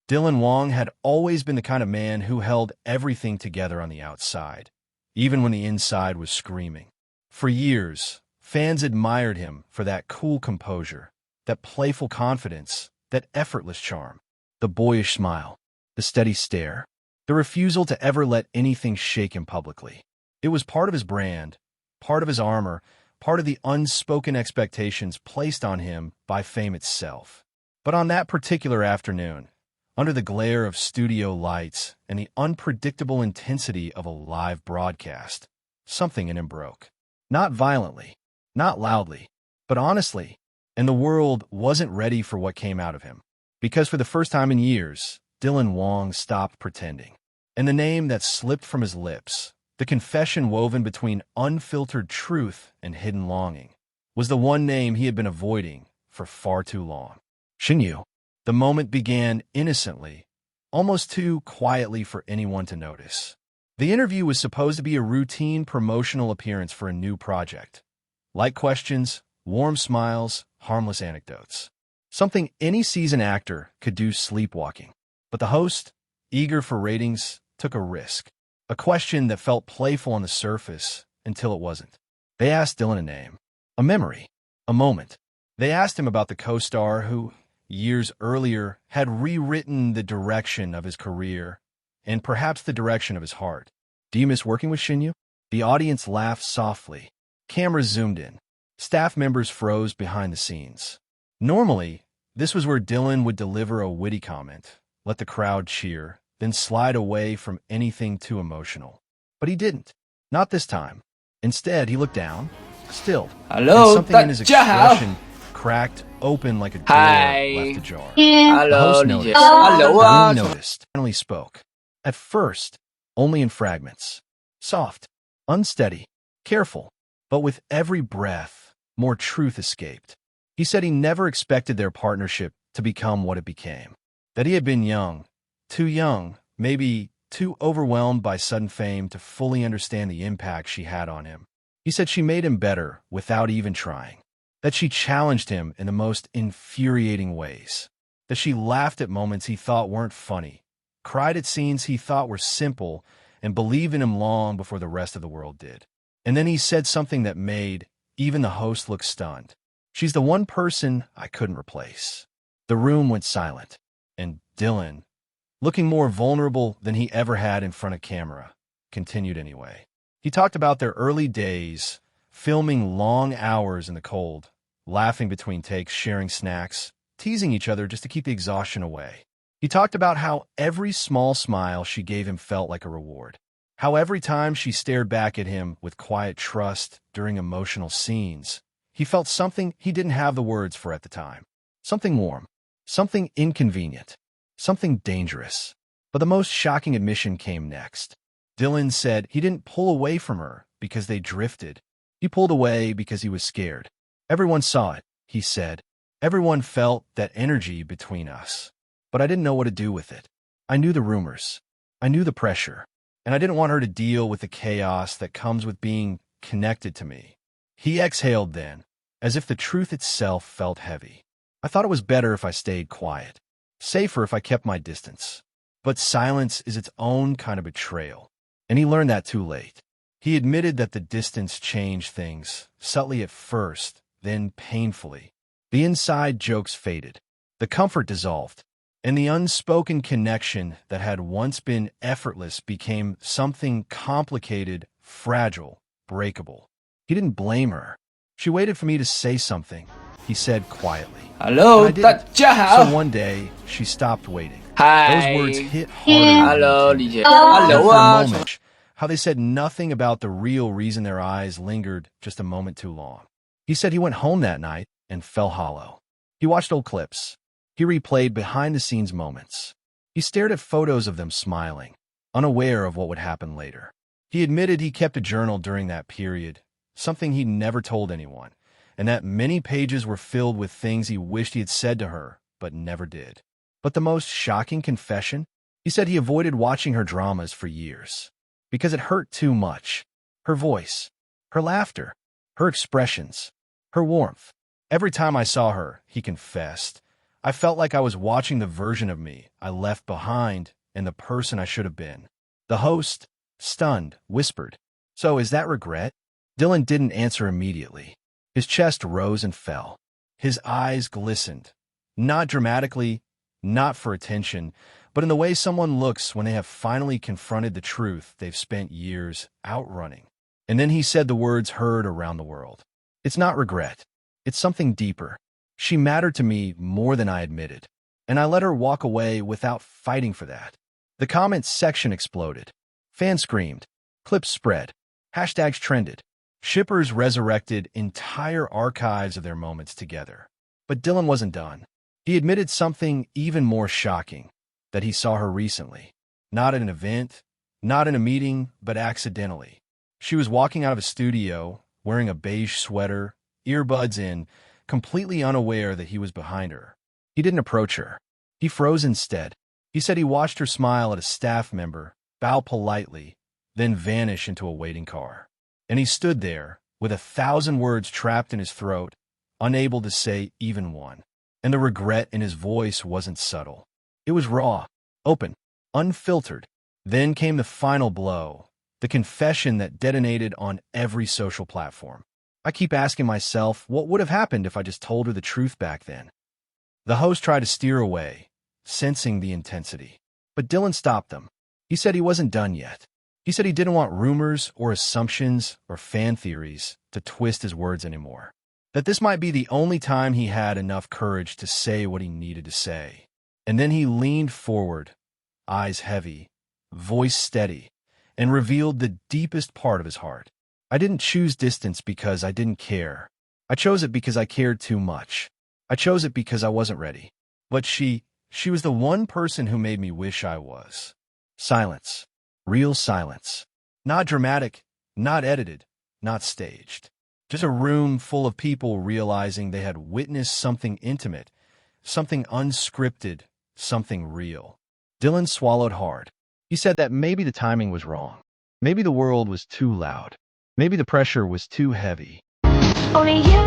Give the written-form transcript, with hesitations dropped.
Dylan Wang had always been the kind of man who held everything together on the outside, even when the inside was screaming. For years, fans admired him for that cool composure, that playful confidence, that effortless charm, the boyish smile, the steady stare, the refusal to ever let anything shake him publicly. It was part of his brand, part of his armor, part of the unspoken expectations placed on him by fame itself. But on that particular afternoon, under the glare of studio lights and the unpredictable intensity of a live broadcast, something in him broke. Not violently, not loudly, but honestly, and the world wasn't ready for what came out of him. Because for the first time in years, Dylan Wang stopped pretending. And the name that slipped from his lips, the confession woven between unfiltered truth and hidden longing, was the one name he had been avoiding for far too long. Shen Yue. The moment began innocently, almost too quietly for anyone to notice. The interview was supposed to be a routine promotional appearance for a new project. Light questions, warm smiles, harmless anecdotes. Something any seasoned actor could do sleepwalking. But the host, eager for ratings, took a risk. A question that felt playful on the surface until it wasn't. They asked Dylan a name, a memory, a moment. They asked him about the co-star who, years earlier, had rewritten the direction of his career and perhaps the direction of his heart. Do you miss working with Shen Yue? The audience laughed softly. Cameras zoomed in. Staff members froze behind the scenes. Normally, this was where Dylan would deliver a witty comment, let the crowd cheer, then slide away from anything too emotional. But he didn't. Not this time. Instead, he looked down, stilled, and something in his expression cracked open like a door left ajar. The host noticed. The room noticed. Finally spoke. At first, only in fragments. Soft, unsteady, careful. But with every breath, more truth escaped. He said he never expected their partnership to become what it became. That he had been too young, maybe too overwhelmed by sudden fame to fully understand the impact she had on him. He said she made him better without even trying. That she challenged him in the most infuriating ways. That she laughed at moments he thought weren't funny, cried at scenes he thought were simple, and believed in him long before the rest of the world did. And then he said something that made even the host look stunned. She's the one person I couldn't replace. The room went silent, and Dylan, looking more vulnerable than he ever had in front of camera, continued anyway. He talked about their early days, filming long hours in the cold, laughing between takes, sharing snacks, teasing each other just to keep the exhaustion away. He talked about how every small smile she gave him felt like a reward. How every time she stared back at him with quiet trust during emotional scenes, he felt something he didn't have the words for at the time. Something warm, something inconvenient, something dangerous. But the most shocking admission came next. Dylan said he didn't pull away from her because they drifted. He pulled away because he was scared. Everyone saw it, he said. Everyone felt that energy between us. But I didn't know what to do with it. I knew the rumors. I knew the pressure. And I didn't want her to deal with the chaos that comes with being connected to me. He exhaled then, as if the truth itself felt heavy. I thought it was better if I stayed quiet, safer if I kept my distance. But silence is its own kind of betrayal, and he learned that too late. He admitted that the distance changed things, subtly at first, then painfully. The inside jokes faded, the comfort dissolved, and the unspoken connection that had once been effortless became something complicated, fragile, breakable. He didn't blame her. She waited for me to say something, he said quietly. Hello, 大家好。 So one day, she stopped waiting. Hi. Those words hit harder Hello, than 李 intended. 姐。Hello For a 啊。 moment, how they said nothing about the real reason their eyes lingered just a moment too long. He said he went home that night and fell hollow. He watched old clips. He replayed behind-the-scenes moments. He stared at photos of them smiling, unaware of what would happen later. He admitted he kept a journal during that period, something he never told anyone, and that many pages were filled with things he wished he had said to her, but never did. But the most shocking confession? He said he avoided watching her dramas for years, because it hurt too much. Her voice, her laughter, her expressions, her warmth. Every time I saw her, he confessed, I felt like I was watching the version of me I left behind and the person I should have been. The host, stunned, whispered, "So is that regret?" Dylan didn't answer immediately. His chest rose and fell. His eyes glistened. Not dramatically, not for attention, but in the way someone looks when they have finally confronted the truth they've spent years outrunning. And then he said the words heard around the world. "It's not regret. It's something deeper. She mattered to me more than I admitted. And I let her walk away without fighting for that." The comments section exploded. Fans screamed. Clips spread. Hashtags trended. Shippers resurrected entire archives of their moments together. But Dylan wasn't done. He admitted something even more shocking, that he saw her recently. Not at an event, not in a meeting, but accidentally. She was walking out of a studio, wearing a beige sweater, earbuds in, completely unaware that he was behind her. He didn't approach her. He froze instead. He said he watched her smile at a staff member, bow politely, then vanish into a waiting car. And he stood there, with 1,000 words trapped in his throat, unable to say even one. And the regret in his voice wasn't subtle. It was raw, open, unfiltered. Then came the final blow, the confession that detonated on every social platform. "I keep asking myself, what would have happened if I just told her the truth back then?" The host tried to steer away, sensing the intensity. But Dylan stopped them. He said he wasn't done yet. He said he didn't want rumors or assumptions or fan theories to twist his words anymore. That this might be the only time he had enough courage to say what he needed to say. And then he leaned forward, eyes heavy, voice steady, and revealed the deepest part of his heart. "I didn't choose distance because I didn't care. I chose it because I cared too much. I chose it because I wasn't ready. But she was the one person who made me wish I was." Silence. Real silence. Not dramatic, not edited, not staged. Just a room full of people realizing they had witnessed something intimate, something unscripted, something real. Dylan swallowed hard. He said that maybe the timing was wrong. Maybe the world was too loud. Maybe the pressure was too heavy. Only you